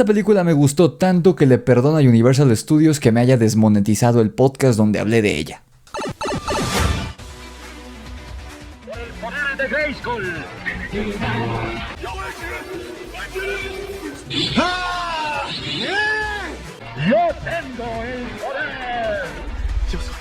Esta película me gustó tanto que le perdono a Universal Studios que me haya desmonetizado el podcast donde hablé de ella. El poder de Grayskull. Yo tengo el poder. Yo soy.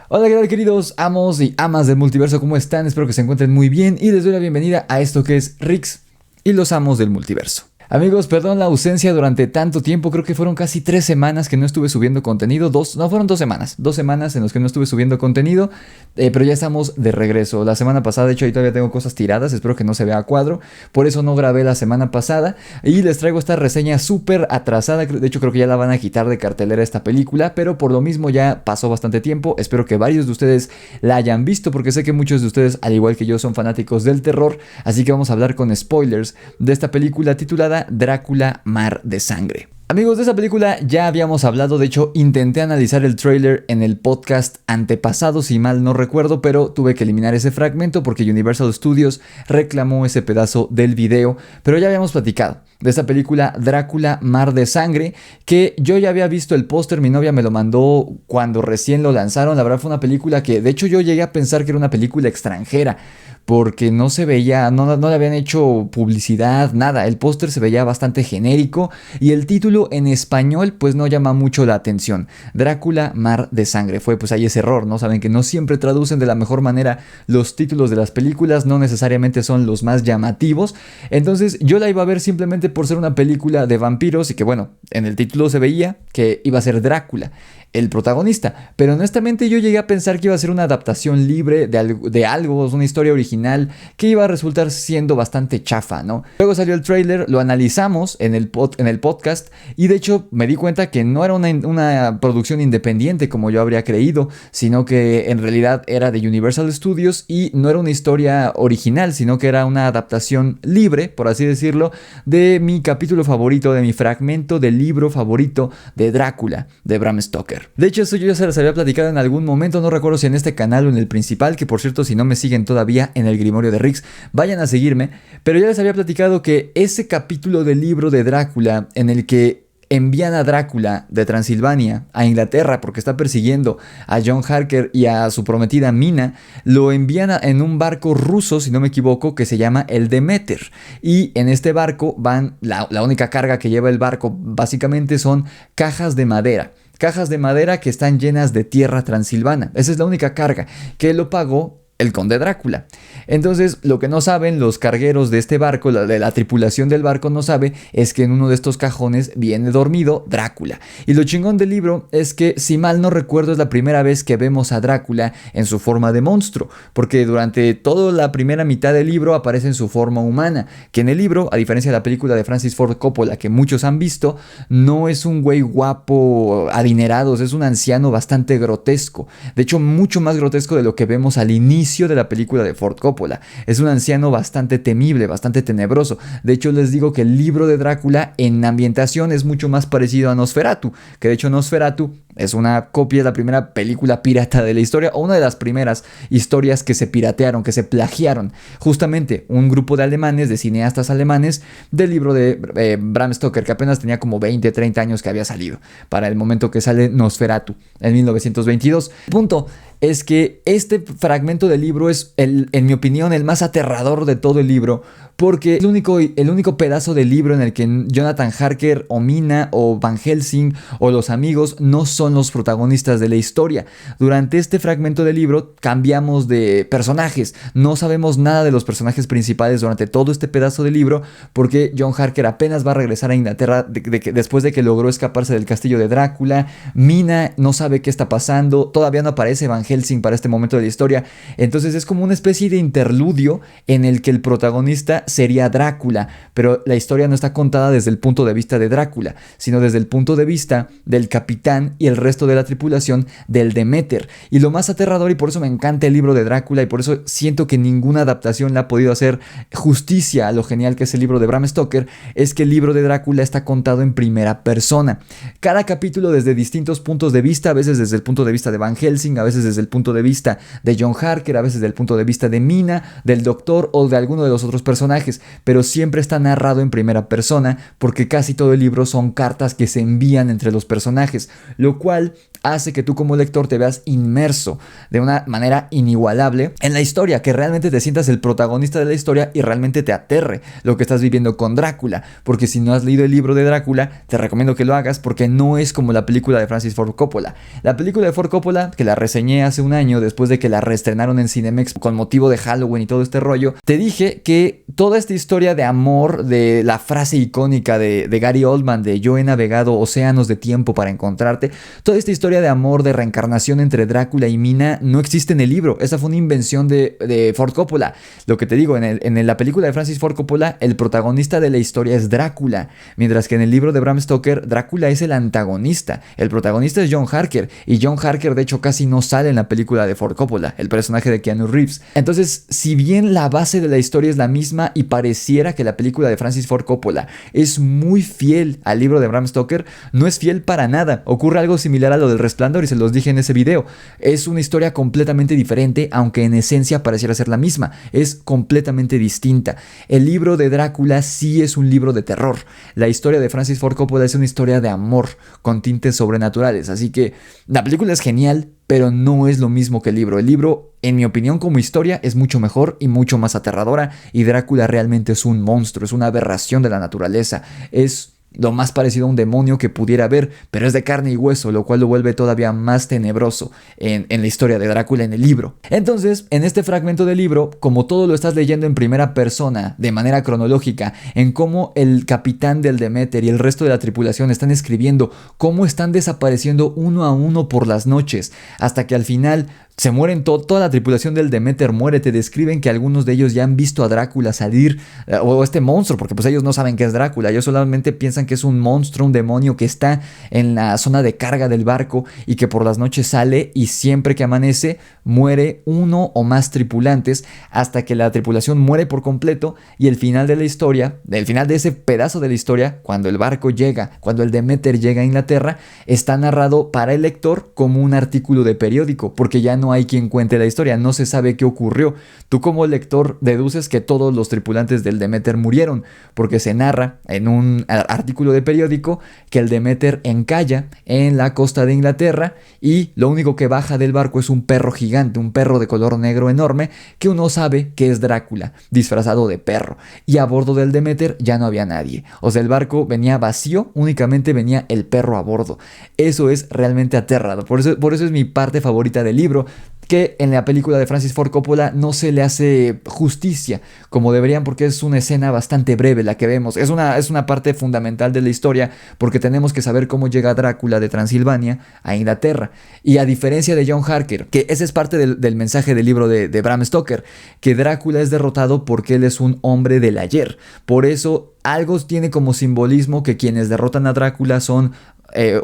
Hola, ¿qué tal, queridos amos y amas del multiverso? ¿Cómo están? Espero que se encuentren muy bien y les doy la bienvenida a esto que es Rix y los amos del multiverso. Amigos, perdón la ausencia durante tanto tiempo, creo que fueron casi 3 semanas que no estuve subiendo contenido, fueron 2 semanas, 2 semanas en las que no estuve subiendo contenido, pero ya estamos de regreso. La semana pasada, de hecho, ahí todavía tengo cosas tiradas, espero que no se vea a cuadro, por eso no grabé la semana pasada, y les traigo esta reseña súper atrasada, de hecho creo que ya la van a quitar de cartelera esta película, pero por lo mismo ya pasó bastante tiempo, espero que varios de ustedes la hayan visto, porque sé que muchos de ustedes, al igual que yo, son fanáticos del terror, así que vamos a hablar con spoilers de esta película titulada Drácula, Mar de Sangre. Amigos, de esa película ya habíamos hablado, de hecho intenté analizar el tráiler en el podcast antepasado, si mal no recuerdo, pero tuve que eliminar ese fragmento porque Universal Studios reclamó ese pedazo del video, pero ya habíamos platicado de esa película Drácula, Mar de Sangre, que yo ya había visto el póster, mi novia me lo mandó cuando recién lo lanzaron. La verdad fue una película que de hecho yo llegué a pensar que era una película extranjera, porque no se veía, no le habían hecho publicidad, nada. El póster se veía bastante genérico y el título en español pues no llama mucho la atención. Drácula, Mar de Sangre. Fue pues ahí ese error, ¿no? Saben que no siempre traducen de la mejor manera los títulos de las películas, no necesariamente son los más llamativos. Entonces yo la iba a ver simplemente por ser una película de vampiros y que bueno, en el título se veía que iba a ser Drácula el protagonista, pero honestamente yo llegué a pensar que iba a ser una adaptación libre de algo, una historia original que iba a resultar siendo bastante chafa, ¿no? Luego salió el tráiler, lo analizamos en el podcast y de hecho me di cuenta que no era una producción independiente como yo habría creído, sino que en realidad era de Universal Studios y no era una historia original, sino que era una adaptación libre, por así decirlo, de mi capítulo favorito, de mi fragmento del libro favorito de Drácula, de Bram Stoker. De hecho, eso yo ya se las había platicado en algún momento, no recuerdo si en este canal o en el principal, que por cierto, si no me siguen todavía en el Grimorio de Rix, vayan a seguirme, pero ya les había platicado que ese capítulo del libro de Drácula, en el que envían a Drácula de Transilvania a Inglaterra porque está persiguiendo a John Harker y a su prometida Mina, lo envían en un barco ruso, si no me equivoco, que se llama el Demeter. Y en este barco van, la única carga que lleva el barco básicamente son cajas de madera. Cajas de madera que están llenas de tierra transilvana. Esa es la única carga que lo pagó el conde Drácula. Entonces, lo que no saben los cargueros de este barco, la tripulación del barco no sabe, es que en uno de estos cajones viene dormido Drácula. Y lo chingón del libro es que, si mal no recuerdo, es la primera vez que vemos a Drácula en su forma de monstruo, porque durante toda la primera mitad del libro aparece en su forma humana, que en el libro, a diferencia de la película de Francis Ford Coppola que muchos han visto, no es un güey guapo, adinerado, es un anciano bastante grotesco. De hecho, mucho más grotesco de lo que vemos al inicio de la película de Ford Coppola. Es un anciano bastante temible, bastante tenebroso. De hecho, les digo que el libro de Drácula en ambientación es mucho más parecido a Nosferatu, que de hecho Nosferatu es una copia de la primera película pirata de la historia, o una de las primeras historias que se piratearon, que se plagiaron. Justamente un grupo de alemanes, de cineastas alemanes, del libro de Bram Stoker, que apenas tenía como 20, 30 años que había salido, para el momento que sale Nosferatu, en 1922. El punto es que este fragmento del libro es, en mi opinión, el más aterrador de todo el libro, porque es el único pedazo del libro en el que Jonathan Harker o Mina o Van Helsing o los amigos no son los protagonistas de la historia. Durante este fragmento del libro cambiamos de personajes, no sabemos nada de los personajes principales durante todo este pedazo del libro, porque John Harker apenas va a regresar a Inglaterra después de que logró escaparse del castillo de Drácula. Mina no sabe qué está pasando, todavía no aparece Van Helsing para este momento de la historia, entonces es como una especie de interludio en el que el protagonista sería Drácula, pero la historia no está contada desde el punto de vista de Drácula, sino desde el punto de vista del capitán y el resto de la tripulación del Demeter. Y lo más aterrador, y por eso me encanta el libro de Drácula, y por eso siento que ninguna adaptación le ha podido hacer justicia a lo genial que es el libro de Bram Stoker, es que el libro de Drácula está contado en primera persona. Cada capítulo desde distintos puntos de vista, a veces desde el punto de vista de Van Helsing, a veces desde el punto de vista de John Harker, a veces desde el punto de vista de Mina, del Doctor o de alguno de los otros personajes, pero siempre está narrado en primera persona porque casi todo el libro son cartas que se envían entre los personajes, lo cual hace que tú como lector te veas inmerso de una manera inigualable en la historia, que realmente te sientas el protagonista de la historia y realmente te aterre lo que estás viviendo con Drácula, porque si no has leído el libro de Drácula, te recomiendo que lo hagas porque no es como la película de Francis Ford Coppola. La película de Ford Coppola, que la reseñé hace un año después de que la reestrenaron en Cinemex con motivo de Halloween y todo este rollo, te dije que toda esta historia de amor, de la frase icónica de Gary Oldman de yo he navegado océanos de tiempo para encontrarte, toda esta historia de amor, de reencarnación entre Drácula y Mina no existe en el libro. Esa fue una invención de Ford Coppola. Lo que te digo, en la película de Francis Ford Coppola, el protagonista de la historia es Drácula, mientras que en el libro de Bram Stoker, Drácula es el antagonista. El protagonista es John Harker, y John Harker de hecho casi no sale en la película de Ford Coppola, el personaje de Keanu Reeves. Entonces, si bien la base de la historia es la misma y pareciera que la película de Francis Ford Coppola es muy fiel al libro de Bram Stoker, no es fiel para nada. Ocurre algo similar a lo del Resplandor y se los dije en ese video. Es una historia completamente diferente, aunque en esencia pareciera ser la misma. Es completamente distinta. El libro de Drácula sí es un libro de terror. La historia de Francis Ford Coppola es una historia de amor con tintes sobrenaturales. Así que la película es genial, pero no es lo mismo que el libro. El libro, en mi opinión, como historia, es mucho mejor y mucho más aterradora. Y Drácula realmente es un monstruo, es una aberración de la naturaleza. Es lo más parecido a un demonio que pudiera haber, pero es de carne y hueso, lo cual lo vuelve todavía más tenebroso en la historia de Drácula en el libro. Entonces, en este fragmento del libro, como todo lo estás leyendo en primera persona, de manera cronológica, en cómo el capitán del Demeter y el resto de la tripulación están escribiendo cómo están desapareciendo uno a uno por las noches, hasta que al final se mueren, toda la tripulación del Demeter muere. Te describen que algunos de ellos ya han visto a Drácula salir, o este monstruo, porque pues ellos no saben qué es Drácula, ellos solamente piensan que es un monstruo, un demonio que está en la zona de carga del barco y que por las noches sale y siempre que amanece muere uno o más tripulantes hasta que la tripulación muere por completo. Y el final de la historia, el final de ese pedazo de la historia, cuando el barco llega, cuando el Demeter llega a Inglaterra, está narrado para el lector como un artículo de periódico, porque ya no hay quien cuente la historia, no se sabe qué ocurrió. Tú como lector deduces que todos los tripulantes del Demeter murieron, porque se narra en un artículo de periódico que el Demeter encalla en la costa de Inglaterra y lo único que baja del barco es un perro gigante, un perro de color negro enorme que uno sabe que es Drácula, disfrazado de perro. Y a bordo del Demeter ya no había nadie. O sea, el barco venía vacío, únicamente venía el perro a bordo. Eso es realmente aterrador. Por eso es mi parte favorita del libro, que en la película de Francis Ford Coppola no se le hace justicia como deberían, porque es una escena bastante breve la que vemos. Es una parte fundamental de la historia, porque tenemos que saber cómo llega Drácula de Transilvania a Inglaterra. Y a diferencia de John Harker, que ese es parte del mensaje del libro de Bram Stoker, que Drácula es derrotado porque él es un hombre del ayer. Por eso algo tiene como simbolismo que quienes derrotan a Drácula son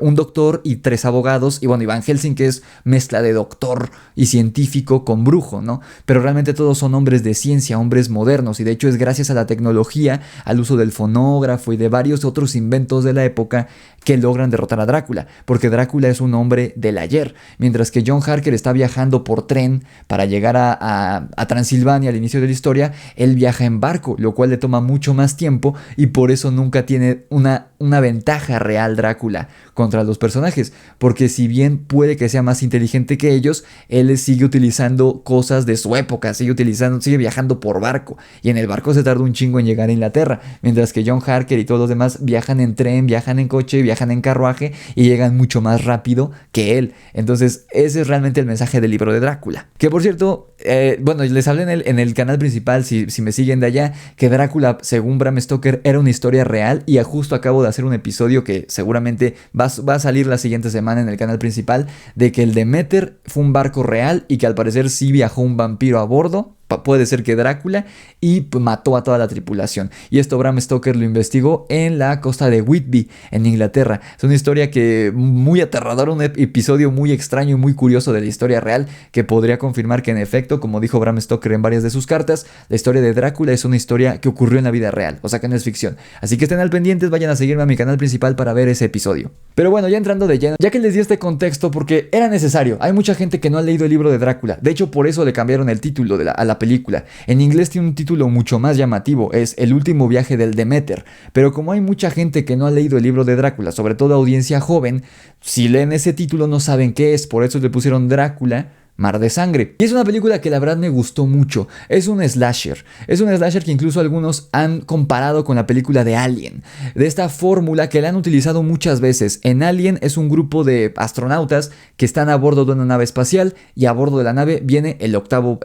un doctor y 3 abogados, y bueno, y Van Helsing, que es mezcla de doctor y científico con brujo, ¿no? Pero realmente todos son hombres de ciencia, hombres modernos, y de hecho es gracias a la tecnología, al uso del fonógrafo y de varios otros inventos de la época que logran derrotar a Drácula, porque Drácula es un hombre del ayer, mientras que John Harker está viajando por tren para llegar a Transilvania al inicio de la historia. Él viaja en barco, lo cual le toma mucho más tiempo y por eso nunca tiene una ventaja real Drácula contra los personajes, porque si bien puede que sea más inteligente que ellos, él sigue utilizando cosas de su época, sigue viajando por barco, y en el barco se tarda un chingo en llegar a Inglaterra, mientras que John Harker y todos los demás viajan en tren, viajan en coche, viajan en carruaje y llegan mucho más rápido que él. Entonces ese es realmente el mensaje del libro de Drácula, que por cierto, bueno, les hablé en el canal principal, si me siguen de allá, que Drácula, según Bram Stoker, era una historia real, y justo acabo de hacer un episodio que seguramente va a salir la siguiente semana en el canal principal, de que el Demeter fue un barco real y que al parecer sí viajó un vampiro a bordo, puede ser que Drácula, y pues, mató a toda la tripulación. Y esto Bram Stoker lo investigó en la costa de Whitby, en Inglaterra. Es una historia que muy aterradora, un episodio muy extraño y muy curioso de la historia real, que podría confirmar que en efecto, como dijo Bram Stoker en varias de sus cartas, la historia de Drácula es una historia que ocurrió en la vida real, o sea que no es ficción. Así que estén al pendientes, vayan a seguirme a mi canal principal para ver ese episodio. Pero bueno, ya entrando de lleno, ya que les di este contexto porque era necesario, hay mucha gente que no ha leído el libro de Drácula, de hecho por eso le cambiaron el título a la película. En inglés tiene un título mucho más llamativo, es El último viaje del Demeter, pero como hay mucha gente que no ha leído el libro de Drácula, sobre todo audiencia joven, si leen ese título no saben qué es, por eso le pusieron Drácula Mar de Sangre. Y es una película que la verdad me gustó mucho. Es un slasher. Es un slasher que incluso algunos han comparado con la película de Alien. De esta fórmula que la han utilizado muchas veces. En Alien es un grupo de astronautas que están a bordo de una nave espacial y a bordo de la nave viene el octavo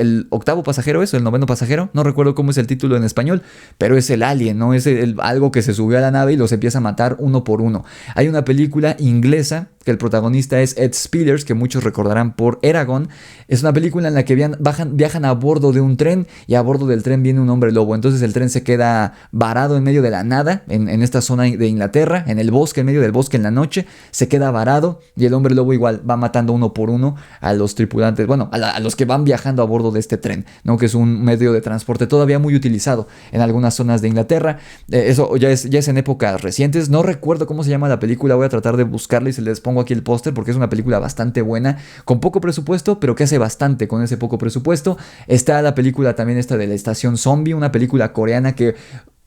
pasajero, ¿es? El noveno pasajero. No recuerdo cómo es el título en español, pero es el alien, ¿no? Es algo que se subió a la nave y los empieza a matar uno por uno. Hay una película inglesa que el protagonista es Ed Spillers, que muchos recordarán por Eragon. Es una película en la que viajan a bordo de un tren y a bordo del tren viene un hombre lobo. Entonces el tren se queda varado en medio de la nada, en esta zona de Inglaterra, en el bosque, en medio del bosque en la noche, se queda varado y el hombre lobo igual va matando uno por uno a los tripulantes, bueno, a los que van viajando a bordo de este tren, ¿no? Que es un medio de transporte todavía muy utilizado en algunas zonas de Inglaterra. Eso ya es en épocas recientes. No recuerdo cómo se llama la película, voy a tratar de buscarla y se les pongo aquí el póster porque es una película bastante buena, con poco presupuesto, pero que hace bastante con ese poco presupuesto. Está la película también esta de la Estación Zombie, una película coreana que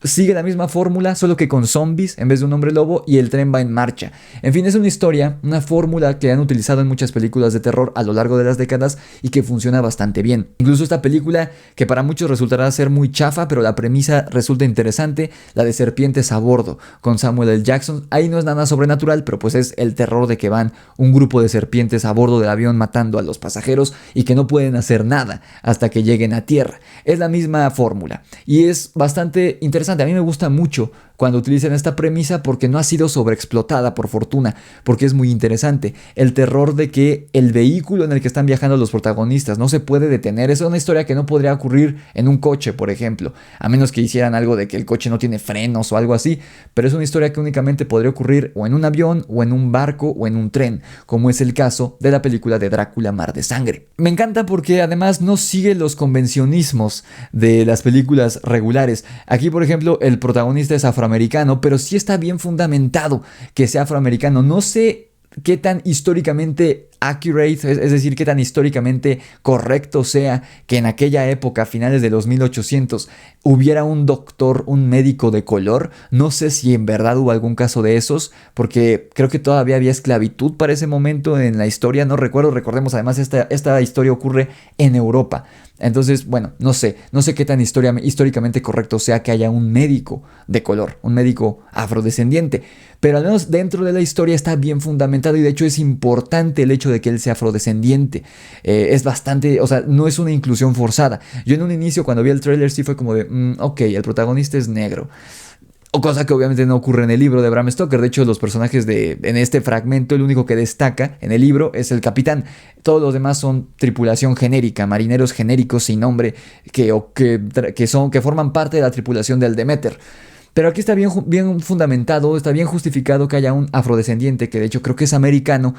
sigue la misma fórmula, solo que con zombies en vez de un hombre lobo y el tren va en marcha. En fin, es una historia, una fórmula que han utilizado en muchas películas de terror a lo largo de las décadas y que funciona bastante bien. Incluso esta película, que para muchos resultará ser muy chafa, pero la premisa resulta interesante, la de serpientes a bordo, con Samuel L. Jackson. Ahí no es nada sobrenatural, pero pues es el terror de que van un grupo de serpientes a bordo del avión matando a los pasajeros y que no pueden hacer nada hasta que lleguen a tierra. Es la misma fórmula y es bastante interesante. A mí me gusta mucho cuando utilizan esta premisa porque no ha sido sobreexplotada, por fortuna, porque es muy interesante. El terror de que el vehículo en el que están viajando los protagonistas no se puede detener. Es una historia que no podría ocurrir en un coche, por ejemplo, a menos que hicieran algo de que el coche no tiene frenos o algo así, pero es una historia que únicamente podría ocurrir o en un avión, o en un barco, o en un tren, como es el caso de la película de Drácula Mar de Sangre. Me encanta porque además no sigue los convencionismos de las películas regulares. Aquí, por ejemplo, el protagonista es afroamericano, pero sí está bien fundamentado que sea afroamericano. No sé qué tan históricamente accurate, es decir, qué tan históricamente correcto sea que en aquella época, a finales de los 1800, hubiera un doctor, un médico de color. No sé si en verdad hubo algún caso de esos, porque creo que todavía había esclavitud para ese momento en la historia. No recuerdo, recordemos además, esta historia ocurre en Europa. Entonces, bueno, no sé qué tan históricamente correcto sea que haya un médico de color, un médico afrodescendiente, pero al menos dentro de la historia está bien fundamentado y de hecho es importante el hecho de que él sea afrodescendiente. Es bastante, o sea, no es una inclusión forzada. Yo en un inicio cuando vi el tráiler sí fue como de, ok, el protagonista es negro. O cosa que obviamente no ocurre en el libro de Bram Stoker. De hecho, los personajes en este fragmento, el único que destaca en el libro es el capitán. Todos los demás son tripulación genérica, marineros genéricos sin nombre que forman parte de la tripulación del Demeter. Pero aquí está bien fundamentado, está bien justificado que haya un afrodescendiente, que de hecho creo que es americano,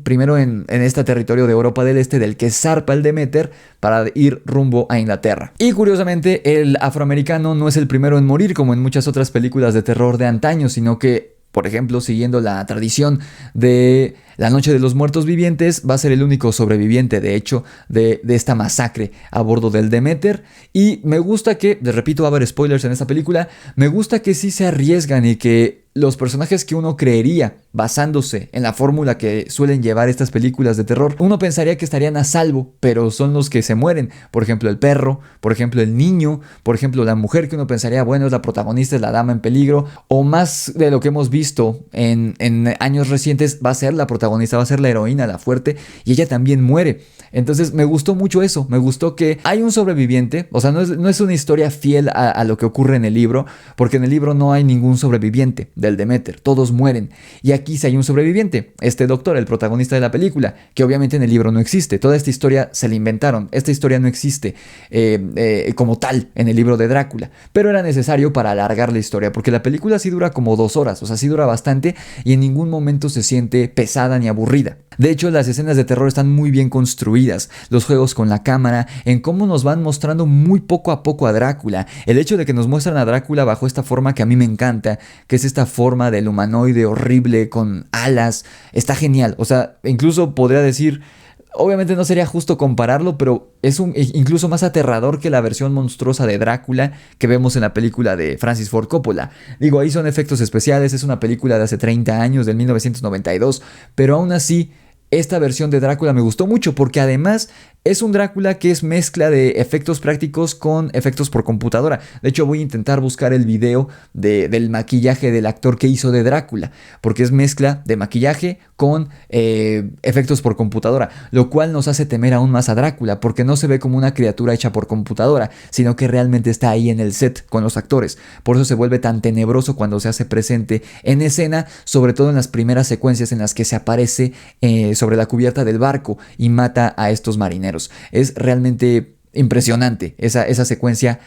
primero en este territorio de Europa del Este, del que zarpa el Demeter para ir rumbo a Inglaterra. Y curiosamente, el afroamericano no es el primero en morir, como en muchas otras películas de terror de antaño, sino que, por ejemplo, siguiendo la tradición de La Noche de los Muertos Vivientes, va a ser el único sobreviviente, de hecho, de esta masacre a bordo del Demeter. Y me gusta que, les repito, va a haber spoilers en esta película, me gusta que sí se arriesgan y que los personajes que uno creería basándose en la fórmula que suelen llevar estas películas de terror, uno pensaría que estarían a salvo, pero son los que se mueren. Por ejemplo, el perro, por ejemplo, el niño, por ejemplo, la mujer que uno pensaría, bueno, es la protagonista, es la dama en peligro, o más de lo que hemos visto en años recientes, va a ser la protagonista protagonista va a ser la heroína, la fuerte, y ella también muere. Entonces me gustó mucho eso, me gustó que hay un sobreviviente, o sea, no es una historia fiel a lo que ocurre en el libro, porque en el libro no hay ningún sobreviviente del Demeter, todos mueren. Y aquí sí hay un sobreviviente, este doctor, el protagonista de la película, que obviamente en el libro no existe. Toda esta historia se la inventaron, esta historia no existe como tal en el libro de Drácula, pero era necesario para alargar la historia, porque la película sí dura como 2 horas, o sea, sí dura bastante y en ningún momento se siente pesada ni aburrida. De hecho, las escenas de terror están muy bien construidas, los juegos con la cámara, en cómo nos van mostrando muy poco a poco a Drácula. El hecho de que nos muestran a Drácula bajo esta forma que a mí me encanta, que es esta forma del humanoide horrible con alas, está genial. O sea, incluso podría decir, obviamente no sería justo compararlo, pero es incluso más aterrador que la versión monstruosa de Drácula que vemos en la película de Francis Ford Coppola. Digo, ahí son efectos especiales, es una película de hace 30 años, del 1992, pero aún así esta versión de Drácula me gustó mucho porque además es un Drácula que es mezcla de efectos prácticos con efectos por computadora. De hecho, voy a intentar buscar el video del maquillaje del actor que hizo de Drácula, porque es mezcla de maquillaje con efectos por computadora, lo cual nos hace temer aún más a Drácula, porque no se ve como una criatura hecha por computadora, sino que realmente está ahí en el set con los actores. Por eso se vuelve tan tenebroso cuando se hace presente en escena, sobre todo en las primeras secuencias en las que se aparece sobre la cubierta del barco y mata a estos marineros. Es realmente impresionante esa secuencia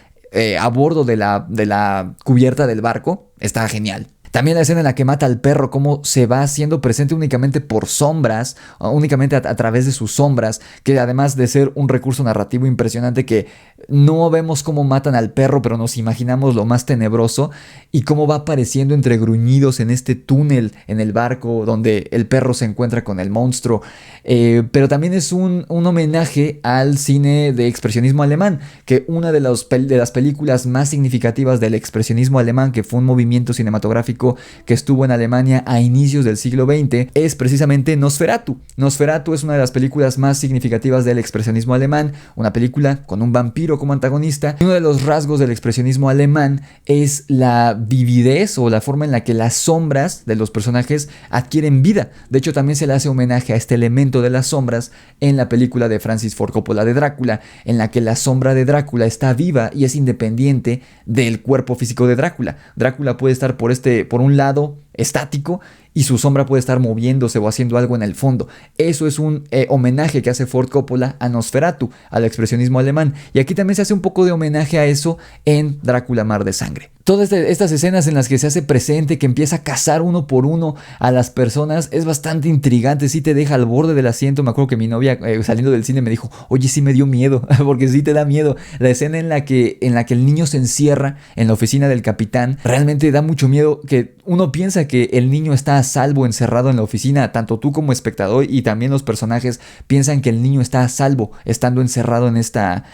a bordo de la cubierta del barco. Está genial. También la escena en la que mata al perro, cómo se va haciendo presente únicamente por sombras, únicamente a través de sus sombras, que además de ser un recurso narrativo impresionante, que no vemos cómo matan al perro, pero nos imaginamos lo más tenebroso, y cómo va apareciendo entre gruñidos en este túnel en el barco donde el perro se encuentra con el monstruo. Pero también es un homenaje al cine de expresionismo alemán, que una de las películas más significativas del expresionismo alemán, que fue un movimiento cinematográfico que estuvo en Alemania a inicios del siglo XX, es precisamente Nosferatu. Nosferatu es una de las películas más significativas del expresionismo alemán, una película con un vampiro como antagonista. Uno de los rasgos del expresionismo alemán es la vividez o la forma en la que las sombras de los personajes adquieren vida. De hecho, también se le hace homenaje a este elemento de las sombras en la película de Francis Ford Coppola de Drácula, en la que la sombra de Drácula está viva y es independiente del cuerpo físico de Drácula. Drácula puede estar por un lado estático y su sombra puede estar moviéndose o haciendo algo en el fondo. Eso es un homenaje que hace Ford Coppola a Nosferatu, al expresionismo alemán. Y aquí también se hace un poco de homenaje a eso en Drácula Mar de Sangre. Todas estas escenas en las que se hace presente, que empieza a cazar uno por uno a las personas, es bastante intrigante, sí te deja al borde del asiento. Me acuerdo que mi novia saliendo del cine me dijo, oye, sí me dio miedo, porque sí te da miedo. La escena en la que el niño se encierra en la oficina del capitán, realmente da mucho miedo, que uno piensa que el niño está a salvo encerrado en la oficina, tanto tú como espectador y también los personajes piensan que el niño está a salvo estando encerrado en esta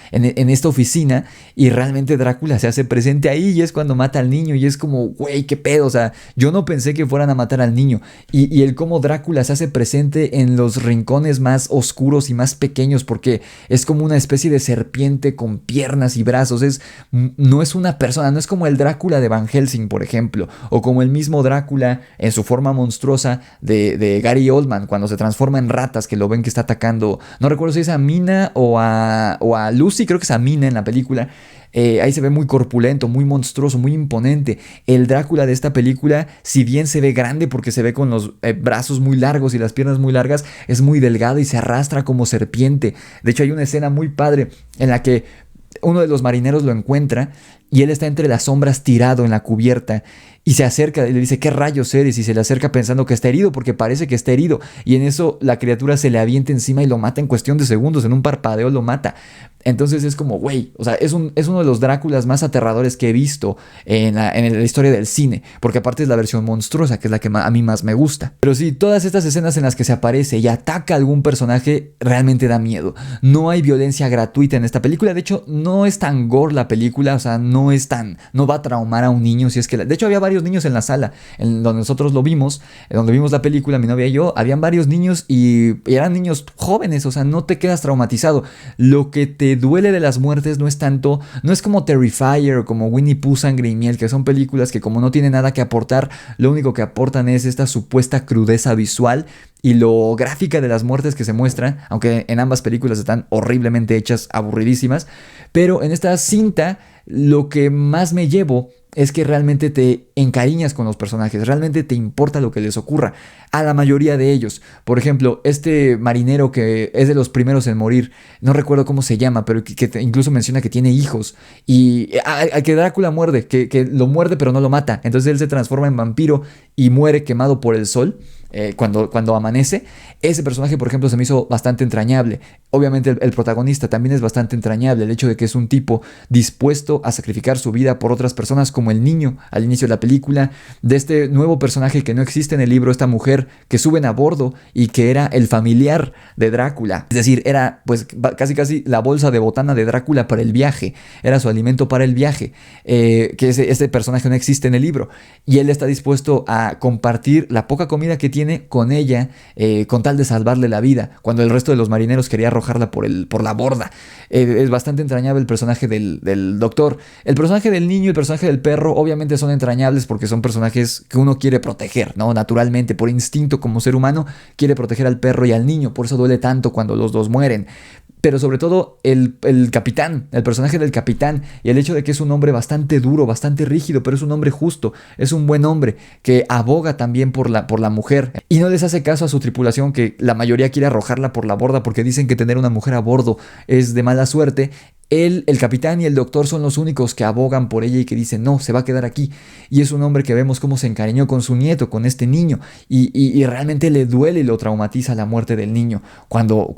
oficina, y realmente Drácula se hace presente ahí y es cuando mata al niño y es como, güey, qué pedo. O sea, yo no pensé que fueran a matar al niño, y el cómo Drácula se hace presente en los rincones más oscuros y más pequeños, porque es como una especie de serpiente con piernas y brazos. No es una persona, no es como el Drácula de Van Helsing, por ejemplo, o como el mismo Drácula en su forma monstruosa de Gary Oldman cuando se transforma en ratas, que lo ven que está atacando, no recuerdo si es a Mina o a Lucy, creo que es a Mina en la película. Ahí se ve muy corpulento, muy monstruoso, muy imponente. El Drácula de esta película, si bien se ve grande porque se ve con los brazos muy largos y las piernas muy largas, es muy delgado y se arrastra como serpiente. De hecho, hay una escena muy padre en la que uno de los marineros lo encuentra y él está entre las sombras tirado en la cubierta y se acerca y le dice, ¿qué rayos eres? Y se le acerca pensando que está herido, porque parece que está herido, y en eso la criatura se le avienta encima y lo mata en cuestión de segundos, en un parpadeo lo mata. Entonces es como, güey, o sea, es uno de los Dráculas más aterradores que he visto en la historia del cine, porque aparte es la versión monstruosa, que es la que a mí más me gusta. Pero sí, todas estas escenas en las que se aparece y ataca a algún personaje realmente da miedo. No hay violencia gratuita en esta película, de hecho no es tan gore la película, o sea, no va a traumar a un niño, si es que de hecho había varios varios niños en la sala en donde nosotros lo vimos, donde vimos la película, mi novia y yo. Habían varios niños y eran niños jóvenes, o sea, no te quedas traumatizado. Lo que te duele de las muertes no es tanto, no es como Terrifier o como Winnie Pooh, Sangre y Miel, que son películas que como no tienen nada que aportar, lo único que aportan es esta supuesta crudeza visual y lo gráfica de las muertes que se muestran, aunque en ambas películas están horriblemente hechas, aburridísimas. Pero en esta cinta lo que más me llevo es que realmente te encariñas con los personajes, realmente te importa lo que les ocurra a la mayoría de ellos. Por ejemplo, este marinero que es de los primeros en morir, no recuerdo cómo se llama, pero que incluso menciona que tiene hijos, y al que Drácula muerde, que lo muerde pero no lo mata, entonces él se transforma en vampiro y muere quemado por el sol. Cuando amanece, ese personaje, por ejemplo, se me hizo bastante entrañable. Obviamente el protagonista también es bastante entrañable, el hecho de que es un tipo dispuesto a sacrificar su vida por otras personas, como el niño al inicio de la película, de este nuevo personaje que no existe en el libro, esta mujer que suben a bordo y que era el familiar de Drácula, es decir, era pues casi la bolsa de botana de Drácula para el viaje, era su alimento para el viaje, que ese personaje no existe en el libro, y él está dispuesto a compartir la poca comida que tiene con ella, con tal de salvarle la vida, cuando el resto de los marineros quería arrojarla por la borda. Es bastante entrañable el personaje del doctor. El personaje del niño y el personaje del perro obviamente son entrañables porque son personajes que uno quiere proteger, ¿no? Naturalmente, por instinto como ser humano, quiere proteger al perro y al niño, por eso duele tanto cuando los dos mueren. Pero sobre todo el capitán, el personaje del capitán, y el hecho de que es un hombre bastante duro, bastante rígido, pero es un hombre justo, es un buen hombre que aboga también por la mujer y no les hace caso a su tripulación, que la mayoría quiere arrojarla por la borda porque dicen que tener una mujer a bordo es de mala suerte. Él, el capitán y el doctor son los únicos que abogan por ella y que dicen no, se va a quedar aquí. Y es un hombre que vemos cómo se encariñó con su nieto, con este niño, y realmente le duele y lo traumatiza la muerte del niño cuando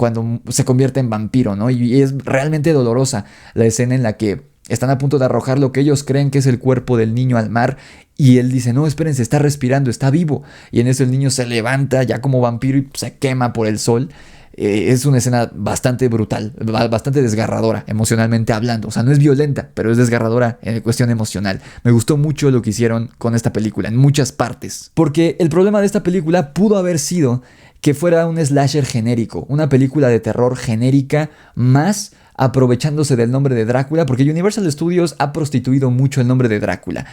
se convierte en vampiro, ¿no? Y es realmente dolorosa la escena en la que están a punto de arrojar lo que ellos creen que es el cuerpo del niño al mar, y él dice, no, espérense, está respirando, está vivo. Y en eso el niño se levanta ya como vampiro y se quema por el sol. Es una escena bastante brutal, bastante desgarradora emocionalmente hablando. O sea, no es violenta, pero es desgarradora en cuestión emocional. Me gustó mucho lo que hicieron con esta película, en muchas partes. Porque el problema de esta película pudo haber sido que fuera un slasher genérico, una película de terror genérica más aprovechándose del nombre de Drácula, porque Universal Studios ha prostituido mucho el nombre de Drácula.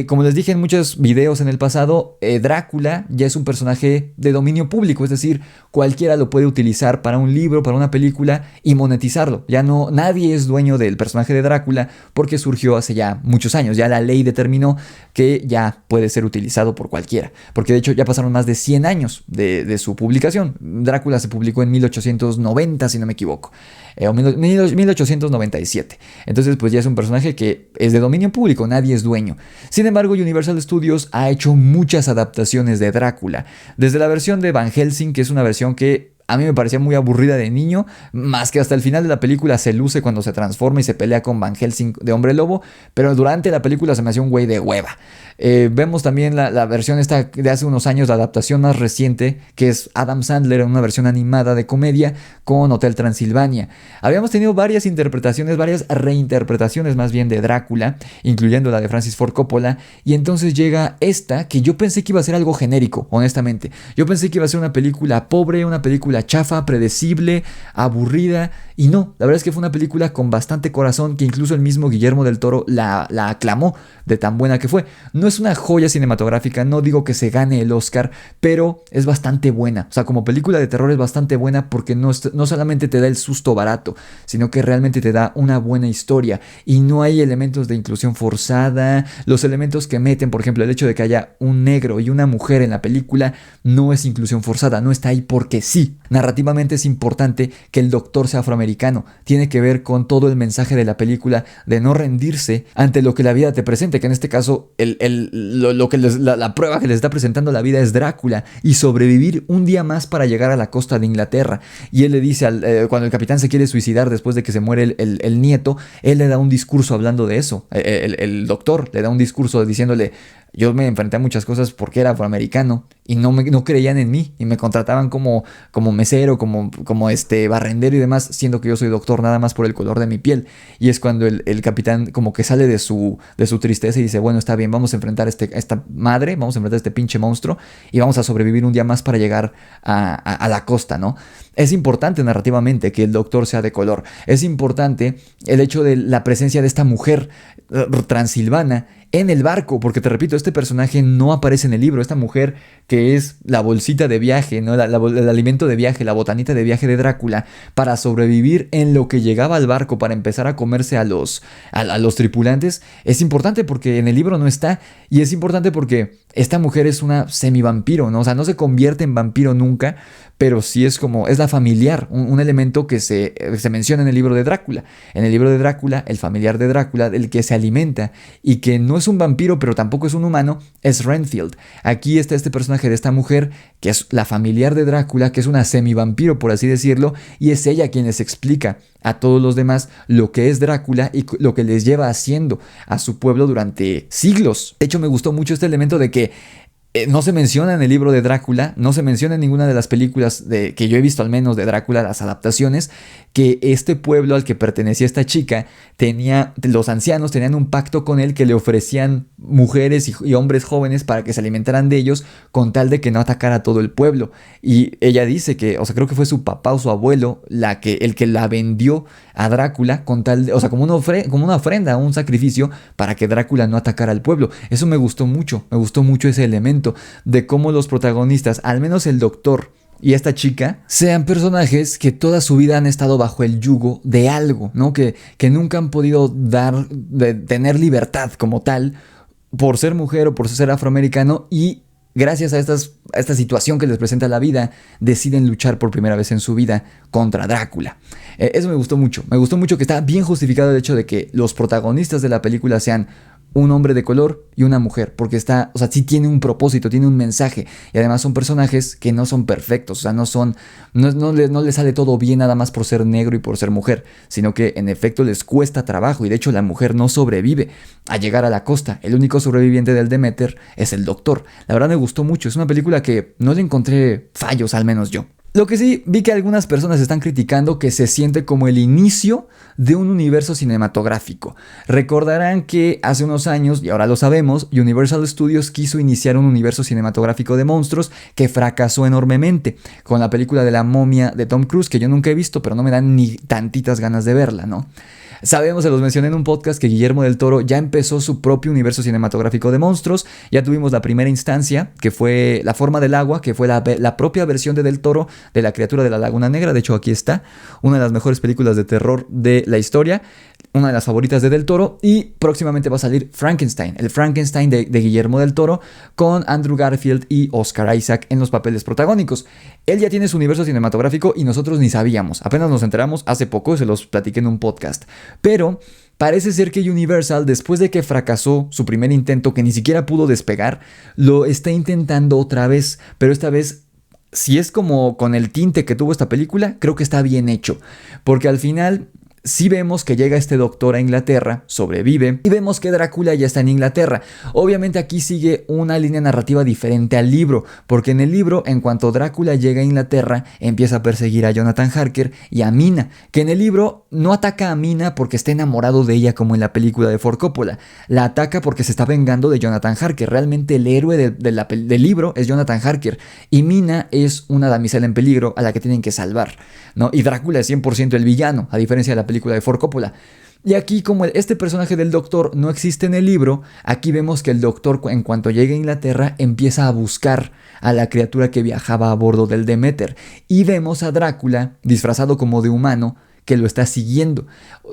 Como les dije en muchos videos en el pasado, Drácula ya es un personaje de dominio público, es decir, cualquiera lo puede utilizar para un libro, para una película y monetizarlo. Ya no, nadie es dueño del personaje de Drácula porque surgió hace ya muchos años. Ya la ley determinó que ya puede ser utilizado por cualquiera, porque de hecho ya pasaron más de 100 años de su publicación. Drácula se publicó en 1890, si no me equivoco. O 1897. Entonces pues ya es un personaje que es de dominio público, nadie es dueño. Sin embargo, Universal Studios ha hecho muchas adaptaciones de Drácula, desde la versión de Van Helsing, que es una versión que a mí me parecía muy aburrida de niño, más que hasta el final de la película se luce cuando se transforma y se pelea con Van Helsing de hombre lobo, pero durante la película se me hacía un güey de hueva. Vemos también la versión esta de hace unos años, la adaptación más reciente, que es Adam Sandler en una versión animada de comedia con Hotel Transilvania. Habíamos tenido varias interpretaciones, varias reinterpretaciones más bien de Drácula, incluyendo la de Francis Ford Coppola, y entonces llega esta, que yo pensé que iba a ser algo genérico, honestamente. Yo pensé que iba a ser una película pobre, una película chafa, predecible, aburrida, y no, la verdad es que fue una película con bastante corazón, que incluso el mismo Guillermo del Toro la aclamó de tan buena que fue. No es una joya cinematográfica, no digo que se gane el Oscar, pero es bastante buena. O sea, como película de terror es bastante buena porque no solamente te da el susto barato, sino que realmente te da una buena historia y no hay elementos de inclusión forzada. Los elementos que meten, por ejemplo, el hecho de que haya un negro y una mujer en la película, no es inclusión forzada, no está ahí porque sí. Narrativamente es importante que el doctor sea afroamericano, tiene que ver con todo el mensaje de la película de no rendirse ante lo que la vida te presente, que en este caso la prueba que les está presentando la vida es Drácula, y sobrevivir un día más para llegar a la costa de Inglaterra. Y él le dice, cuando el capitán se quiere suicidar después de que se muere el nieto, él le da un discurso hablando de eso. El doctor le da un discurso diciéndole, yo me enfrenté a muchas cosas porque era afroamericano y no creían en mí y me contrataban como mesero, como barrendero y demás, siendo que yo soy doctor nada más por el color de mi piel. Y es cuando el capitán como que sale de su tristeza y dice, bueno, está bien, vamos a enfrentar a esta madre, vamos a enfrentar a este pinche monstruo y vamos a sobrevivir un día más para llegar a la costa, ¿no? Es importante narrativamente que el doctor sea de color. Es importante el hecho de la presencia de esta mujer transilvana en el barco, porque te repito, este personaje no aparece en el libro. Esta mujer que es la bolsita de viaje, ¿no? El alimento de viaje, la botanita de viaje de Drácula, para sobrevivir en lo que llegaba al barco, para empezar a comerse a los tripulantes, es importante porque en el libro no está, y es importante porque esta mujer es una semivampiro, ¿no? O sea, no se convierte en vampiro nunca, pero sí es la familiar, un elemento que se menciona en el libro de Drácula. En el libro de Drácula, el familiar de Drácula, el que se alimenta y que no es un vampiro, pero tampoco es un humano, es Renfield. Aquí está este personaje de esta mujer, que es la familiar de Drácula, que es una semivampiro, por así decirlo, y es ella quien les explica a todos los demás lo que es Drácula y lo que les lleva haciendo a su pueblo durante siglos. De hecho, me gustó mucho este elemento de que no se menciona en el libro de Drácula, no se menciona en ninguna de las películas que yo he visto al menos de Drácula, las adaptaciones, que este pueblo al que pertenecía esta chica, los ancianos tenían un pacto con él que le ofrecían mujeres y hombres jóvenes para que se alimentaran de ellos con tal de que no atacara a todo el pueblo. Y ella dice que, o sea, creo que fue su papá o su abuelo el que la vendió a Drácula con tal de, o sea, como una ofrenda, un sacrificio para que Drácula no atacara al pueblo. Eso me gustó mucho ese elemento de cómo los protagonistas, al menos el doctor y esta chica, sean personajes que toda su vida han estado bajo el yugo de algo, ¿no? Que nunca han podido tener libertad como tal por ser mujer o por ser afroamericano, y gracias a esta situación que les presenta la vida, deciden luchar por primera vez en su vida contra Drácula. Eso me gustó mucho que está bien justificado el hecho de que los protagonistas de la película sean un hombre de color y una mujer, porque sí tiene un propósito, tiene un mensaje, y además son personajes que no son perfectos, o sea, no les sale todo bien nada más por ser negro y por ser mujer, sino que en efecto les cuesta trabajo, y de hecho la mujer no sobrevive a llegar a la costa. El único sobreviviente del Demeter es el doctor. La verdad me gustó mucho, es una película que no le encontré fallos, al menos yo. Lo que sí, vi que algunas personas están criticando que se siente como el inicio de un universo cinematográfico. Recordarán que hace unos años, y ahora lo sabemos, Universal Studios quiso iniciar un universo cinematográfico de monstruos que fracasó enormemente con la película de La Momia de Tom Cruise, que yo nunca he visto, pero no me dan ni tantitas ganas de verla, ¿no? Sabemos, se los mencioné en un podcast, que Guillermo del Toro ya empezó su propio universo cinematográfico de monstruos. Ya tuvimos la primera instancia, que fue La Forma del Agua, que fue la propia versión de Del Toro de La Criatura de la Laguna Negra. De hecho, aquí está, una de las mejores películas de terror de la historia, una de las favoritas de Del Toro. Y próximamente va a salir Frankenstein, el Frankenstein de Guillermo del Toro, con Andrew Garfield y Oscar Isaac en los papeles protagónicos. Él ya tiene su universo cinematográfico y nosotros ni sabíamos, apenas nos enteramos hace poco, se los platiqué en un podcast. Pero parece ser que Universal, después de que fracasó su primer intento, que ni siquiera pudo despegar, lo está intentando otra vez, pero esta vez, si es como con el tinte que tuvo esta película, creo que está bien hecho, porque al final sí vemos que llega este doctor a Inglaterra, sobrevive, y vemos que Drácula ya está en Inglaterra. Obviamente aquí sigue una línea narrativa diferente al libro, porque en el libro, en cuanto Drácula llega a Inglaterra, empieza a perseguir a Jonathan Harker y a Mina, que en el libro no ataca a Mina porque está enamorado de ella como en la película de Ford Coppola, la ataca porque se está vengando de Jonathan Harker. Realmente el héroe del libro es Jonathan Harker, y Mina es una damisela en peligro a la que tienen que salvar, ¿no? Y Drácula es 100% el villano, a diferencia de la película de Ford Coppola. Y aquí, como este personaje del doctor no existe en el libro, aquí vemos que el doctor, en cuanto llega a Inglaterra, empieza a buscar a la criatura que viajaba a bordo del Demeter, y vemos a Drácula disfrazado como de humano que lo está siguiendo,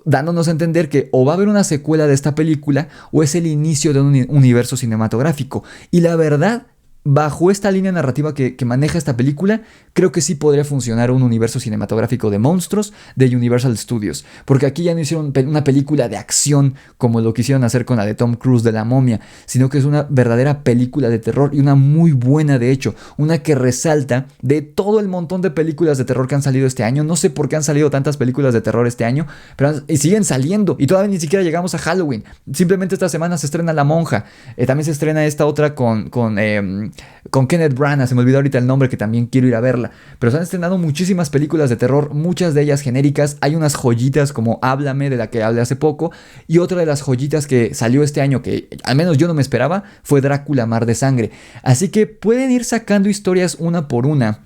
dándonos a entender que o va a haber una secuela de esta película o es el inicio de un universo cinematográfico. Y la verdad, bajo esta línea narrativa que maneja esta película, creo que sí podría funcionar un universo cinematográfico de monstruos de Universal Studios, porque aquí ya no hicieron una película de acción como lo quisieron hacer con la de Tom Cruise de La Momia, sino que es una verdadera película de terror, y una muy buena, de hecho, una que resalta de todo el montón de películas de terror que han salido este año. No sé por qué han salido tantas películas de terror este año, pero siguen saliendo, y todavía ni siquiera llegamos a Halloween. Simplemente esta semana se estrena La Monja, también se estrena esta otra con con Kenneth Branagh, se me olvidó ahorita el nombre, que también quiero ir a verla. Pero se han estrenado muchísimas películas de terror, muchas de ellas genéricas. Hay unas joyitas como Háblame, de la que hablé hace poco, y otra de las joyitas que salió este año, que al menos yo no me esperaba, fue Drácula, Mar de Sangre. Así que pueden ir sacando historias una por una.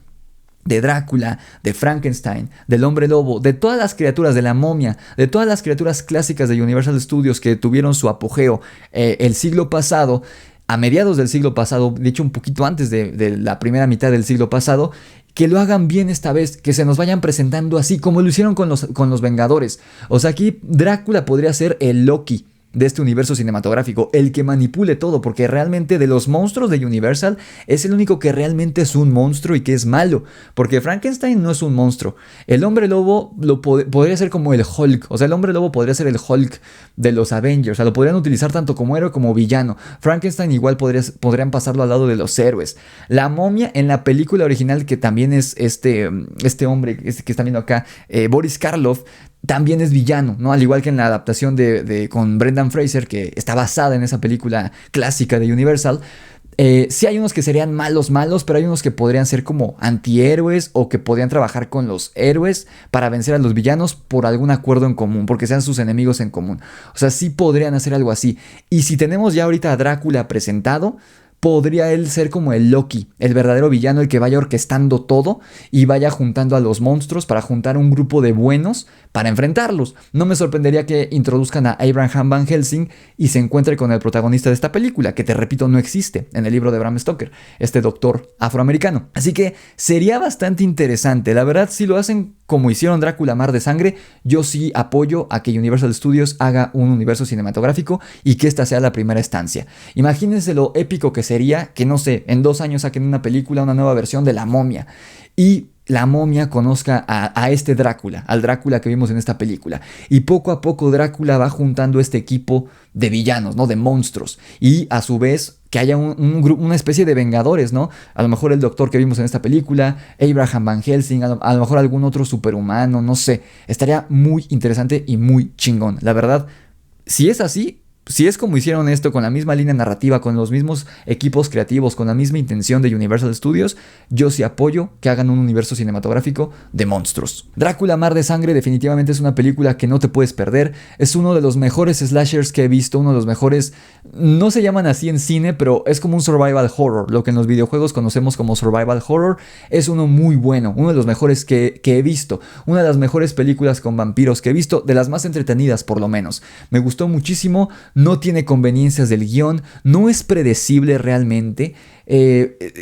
De Drácula, de Frankenstein, del Hombre Lobo, de todas las criaturas, de la momia, de todas las criaturas clásicas de Universal Studios que tuvieron su apogeo el siglo pasado, a mediados del siglo pasado, de hecho un poquito antes de la primera mitad del siglo pasado, que lo hagan bien esta vez, que se nos vayan presentando así como lo hicieron con los Vengadores. O sea, aquí Drácula podría ser el Loki de este universo cinematográfico, el que manipule todo, porque realmente de los monstruos de Universal es el único que realmente es un monstruo y que es malo, porque Frankenstein no es un monstruo. El Hombre Lobo podría ser como el Hulk, o sea, el Hombre Lobo podría ser el Hulk de los Avengers, o sea, lo podrían utilizar tanto como héroe como villano. Frankenstein igual podrían pasarlo al lado de los héroes. La momia en la película original, que también es este hombre que están viendo acá, Boris Karloff, también es villano, ¿no? Al igual que en la adaptación con Brendan Fraser, que está basada en esa película clásica de Universal. Sí hay unos que serían malos, pero hay unos que podrían ser como antihéroes o que podrían trabajar con los héroes para vencer a los villanos por algún acuerdo en común, porque sean sus enemigos en común. O sea, sí podrían hacer algo así. Y si tenemos ya ahorita a Drácula presentado, podría él ser como el Loki, el verdadero villano, el que vaya orquestando todo y vaya juntando a los monstruos para juntar un grupo de buenos para enfrentarlos. No me sorprendería que introduzcan a Abraham Van Helsing y se encuentre con el protagonista de esta película, que te repito no existe en el libro de Bram Stoker, este doctor afroamericano. Así que sería bastante interesante. La verdad, si lo hacen como hicieron Drácula, Mar de Sangre, yo sí apoyo a que Universal Studios haga un universo cinematográfico y que esta sea la primera estancia. Imagínense lo épico que sería que, no sé, en 2 años saquen una película, una nueva versión de La Momia, y la momia conozca a este Drácula, al Drácula que vimos en esta película. Y poco a poco Drácula va juntando este equipo de villanos, ¿no? De monstruos. Y a su vez que haya una especie de vengadores, ¿no? A lo mejor el doctor que vimos en esta película, Abraham Van Helsing, a lo mejor algún otro superhumano, no sé. Estaría muy interesante y muy chingón. La verdad, si es así, si es como hicieron esto, con la misma línea narrativa, con los mismos equipos creativos, con la misma intención de Universal Studios, yo sí apoyo que hagan un universo cinematográfico de monstruos. Drácula, Mar de Sangre definitivamente es una película que no te puedes perder. Es uno de los mejores slashers que he visto, uno de los mejores, no se llaman así en cine, pero es como un survival horror. Lo que en los videojuegos conocemos como survival horror es uno muy bueno, uno de los mejores que he visto. Una de las mejores películas con vampiros que he visto, de las más entretenidas por lo menos. Me gustó muchísimo. No tiene conveniencias del guión, no es predecible realmente.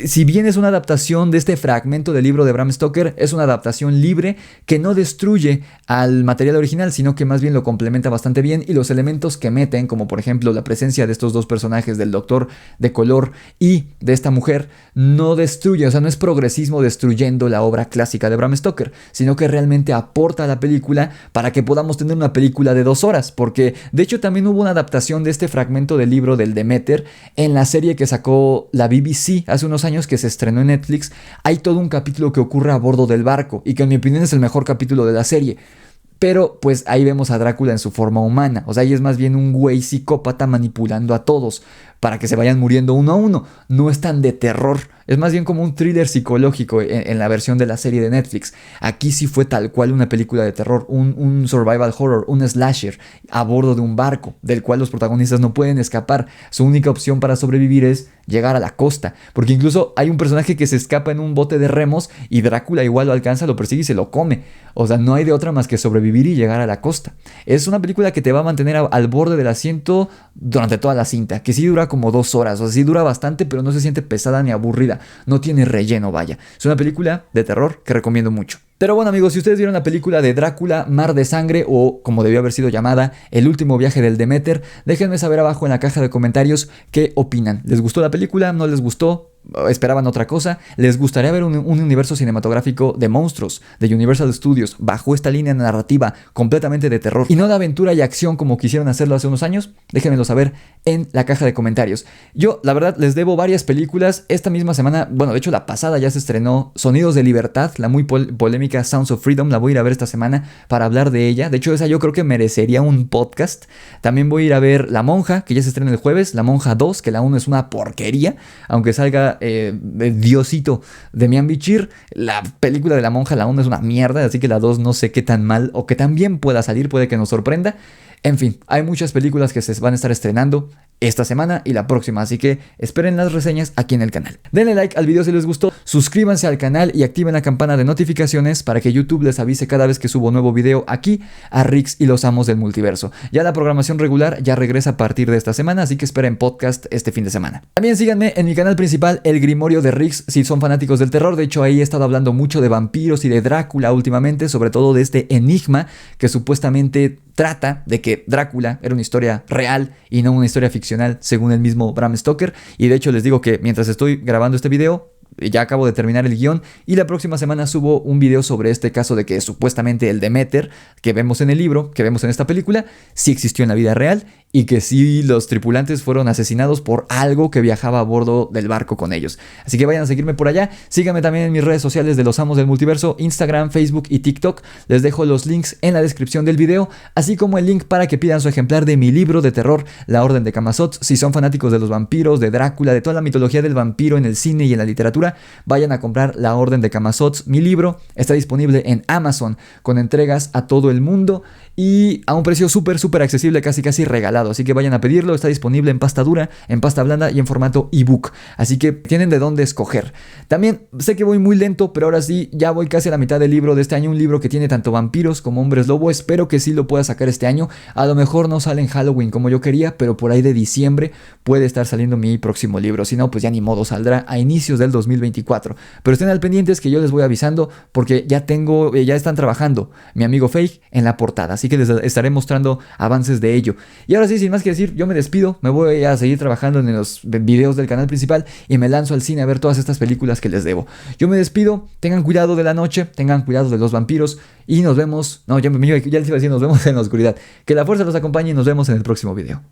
Si bien es una adaptación de este fragmento del libro de Bram Stoker, es una adaptación libre que no destruye al material original, sino que más bien lo complementa bastante bien, y los elementos que meten, como por ejemplo la presencia de estos dos personajes, del doctor de color y de esta mujer, no destruye, o sea, no es progresismo destruyendo la obra clásica de Bram Stoker, sino que realmente aporta a la película para que podamos tener una película de 2 horas, porque de hecho también hubo una adaptación de este fragmento del libro del Demeter en la serie que sacó la BBC hace unos años, que se estrenó en Netflix. Hay todo un capítulo que ocurre a bordo del barco y que en mi opinión es el mejor capítulo de la serie. Pero pues ahí vemos a Drácula en su forma humana. O sea, ahí es más bien un güey psicópata manipulando a todos para que se vayan muriendo uno a uno. No es tan de terror. Es más bien como un thriller psicológico en la versión de la serie de Netflix. Aquí sí fue tal cual una película de terror, un survival horror, un slasher a bordo de un barco, del cual los protagonistas no pueden escapar. Su única opción para sobrevivir es llegar a la costa, porque incluso hay un personaje que se escapa en un bote de remos y Drácula igual lo alcanza, lo persigue y se lo come. O sea, no hay de otra más que sobrevivir y llegar a la costa. Es una película que te va a mantener al borde del asiento durante toda la cinta, que sí dura como 2 horas, o sea, sí dura bastante, pero no se siente pesada ni aburrida. No tiene relleno, vaya. Es una película de terror que recomiendo mucho. Pero bueno, amigos, si ustedes vieron la película de Drácula, Mar de Sangre, o como debió haber sido llamada, El último viaje del Demeter, déjenme saber abajo en la caja de comentarios qué opinan. ¿Les gustó la película? ¿No les gustó? ¿Esperaban otra cosa? ¿Les gustaría ver un universo cinematográfico de monstruos de Universal Studios bajo esta línea narrativa completamente de terror y no de aventura y acción como quisieron hacerlo hace unos años? Déjenmelo saber en la caja de comentarios. Yo, la verdad, les debo varias películas. Esta misma semana, bueno, de hecho la pasada ya se estrenó Sonidos de Libertad, la muy polémica polémica Sounds of Freedom, la voy a ir a ver esta semana para hablar de ella. De hecho, esa yo creo que merecería un podcast. También voy a ir a ver La Monja, que ya se estrena el jueves, La Monja 2, que la 1 es una porquería, aunque salga Diosito de Mian Bichir. La película de La Monja, la 1 es una mierda, así que la 2 no sé qué tan mal o qué tan bien pueda salir, puede que nos sorprenda. En fin, hay muchas películas que se van a estar estrenando esta semana y la próxima, así que esperen las reseñas aquí en el canal. Denle like al video si les gustó, suscríbanse al canal y activen la campana de notificaciones para que YouTube les avise cada vez que subo nuevo video aquí a Rix y los Amos del Multiverso. Ya la programación regular ya regresa a partir de esta semana, así que esperen podcast este fin de semana. También síganme en mi canal principal, El Grimorio de Rix, si son fanáticos del terror. De hecho, ahí he estado hablando mucho de vampiros y de Drácula últimamente, sobre todo de este enigma que supuestamente trata de que Drácula era una historia real y no una historia ficcional, según el mismo Bram Stoker. Y de hecho les digo que mientras estoy grabando este video, ya acabo de terminar el guión y la próxima semana subo un video sobre este caso de que supuestamente el Demeter que vemos en el libro, que vemos en esta película, sí existió en la vida real y que sí los tripulantes fueron asesinados por algo que viajaba a bordo del barco con ellos. Así que vayan a seguirme por allá. Síganme también en mis redes sociales de los Amos del Multiverso, Instagram, Facebook y TikTok. Les dejo los links en la descripción del video, así como el link para que pidan su ejemplar de mi libro de terror, La Orden de Camazotz. Si son fanáticos de los vampiros, de Drácula, de toda la mitología del vampiro en el cine y en la literatura, vayan a comprar La Orden de Camazotz. Mi libro está disponible en Amazon con entregas a todo el mundo y a un precio súper accesible, casi regalado. Así que vayan a pedirlo. Está disponible en pasta dura, en pasta blanda y en formato ebook. Así que tienen de dónde escoger. También sé que voy muy lento, pero ahora sí, ya voy casi a la mitad del libro de este año. Un libro que tiene tanto vampiros como hombres lobo. Espero que sí lo pueda sacar este año. A lo mejor no sale en Halloween como yo quería, pero por ahí de diciembre puede estar saliendo mi próximo libro. Si no, pues ya ni modo, saldrá a inicios del 2024. Pero estén al pendientes que yo les voy avisando porque ya están trabajando mi amigo Fake en la portada. Así que les estaré mostrando avances de ello. Y ahora sí, sin más que decir, yo me despido. Me voy a seguir trabajando en los videos del canal principal y me lanzo al cine a ver todas estas películas que les debo. Yo me despido. Tengan cuidado de la noche, tengan cuidado de los vampiros y nos vemos. No, ya les iba a decir, nos vemos en la oscuridad. Que la fuerza los acompañe y nos vemos en el próximo video.